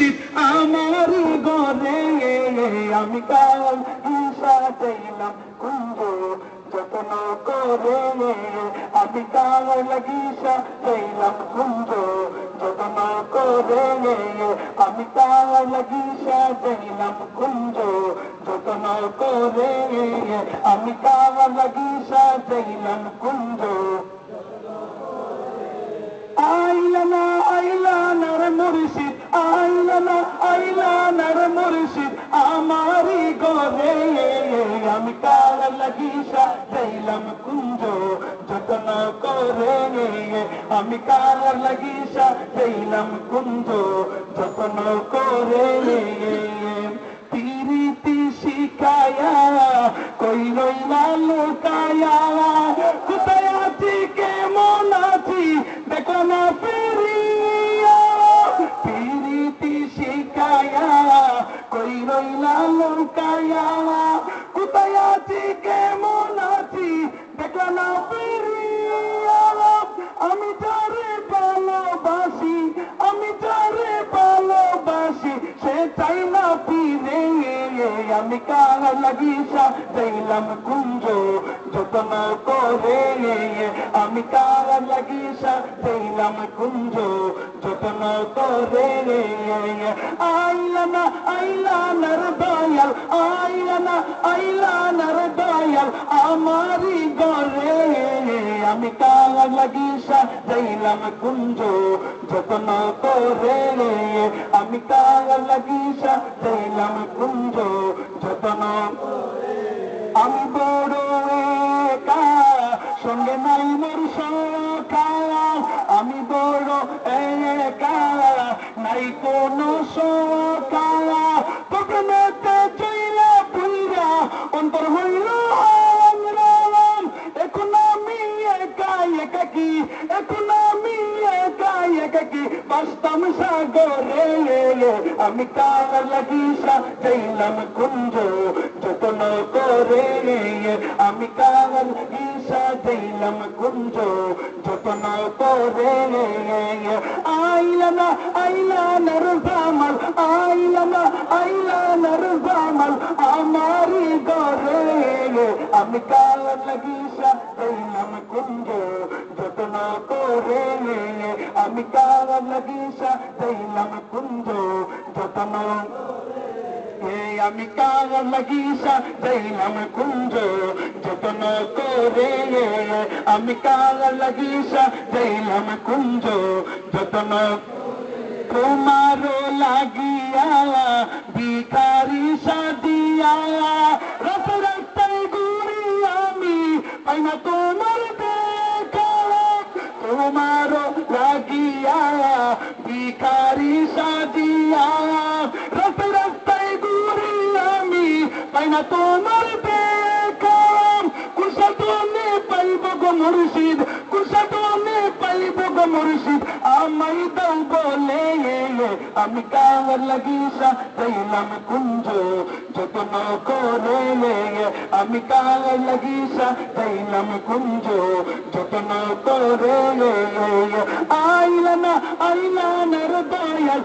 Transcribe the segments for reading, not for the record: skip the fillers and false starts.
মুর্শিদ আমারি গরে আমি কাল ঈশা চাইলাম কুঞ্জ যতন করে আমি কাল ঈশা চাইলাম কুঞ্জ যতন করে আমি কাল ঈশা চাইলাম কুঞ্জ যতন করে আমি কাল ঈশা চাইলাম কুঞ্জ আইলানা আইলানার মুর্শিদ আইলানা আইলানার মুর্শিদ আমারি গরে আমি কাল ঈশা চাইলাম কুঞ্জ যতন করে আমি কাল ঈশা চাইলাম কুঞ্জ যতন করে প্রীতি শিখায়া কই রইলা লুকায়া কোথায় আছি কেমন আছি দেখো না ফিরিয়া প্রীতি শিখায়া কই রইলা লুকায়া কোথায় আছি কেমন আছি দেখো না ফিরিয়া আমি যারে ভালোবাসি আমি যারে ভালোবাসি সে চাই না ফিরে আমি কাল ঈশা চাইলাম কুঞ্জ যতন করে আমি কাল ঈশা চাইলাম কুঞ্জ যতন করে আইলানা আইলানার দয়াল আইলানা আইলানার দয়াল আমারি গরে আমি কাল ঈশা চাইলাম কুঞ্জ যতন করে আমি কাল ঈশা চাইলাম কুঞ্জ যতন আমি বড় একা সঙ্গে নাই মোর সখা আমি বড় একা নাই কোনো সখা তখনতে চইলা পুইরা অন্তর হইল রাম এখন আমি একা একাকি এখন আমি একা একাকি বাস্তম সাগরে আমি কাল ঈশা চাইলাম কুঞ্জ যতন করে আমি কাল ঈশা চাইলাম কুঞ্জ যতন করে আইলানা আইলানার জামাল আইলানা আইলানার জামাল আমারি গরে আমি কাল ঈশা চাইলাম কুঞ্জ যতন করে আমি কাল ঈশা চাইলাম কুঞ্জ যতন আমি কাল ঈশা চাইলাম কুঞ্জ যতন করে আমি কাল ঈশা চাইলাম কুঞ্জ যতন তোমারো লাগিয়া ভিখারি সাদিয়া রাস্তায় ঘুরি আমি পাই না তোমার দেখা তোমারো লাগিয়া ভিখারি সাদিয়া রাস্তায় ঘুরি আমি পাই না তোমার দেখা কোন সাধনে পাইব গো মুর্শিদ কোন সাধনে পাইব গো মুর্শিদ আমাই দাও বলে আমি কাল ঈশা চাইলাম কুঞ্জ যতন করে আমি কাল ঈশা চাইলাম কুঞ্জ যতন করে আইলানা আইলানার দয়াল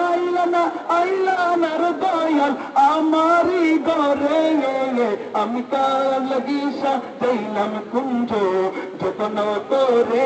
আইলানা আইলানার দয়াল আমারি গরে আমি কাল ঈশা চাইলাম কুঞ্জ যতন করে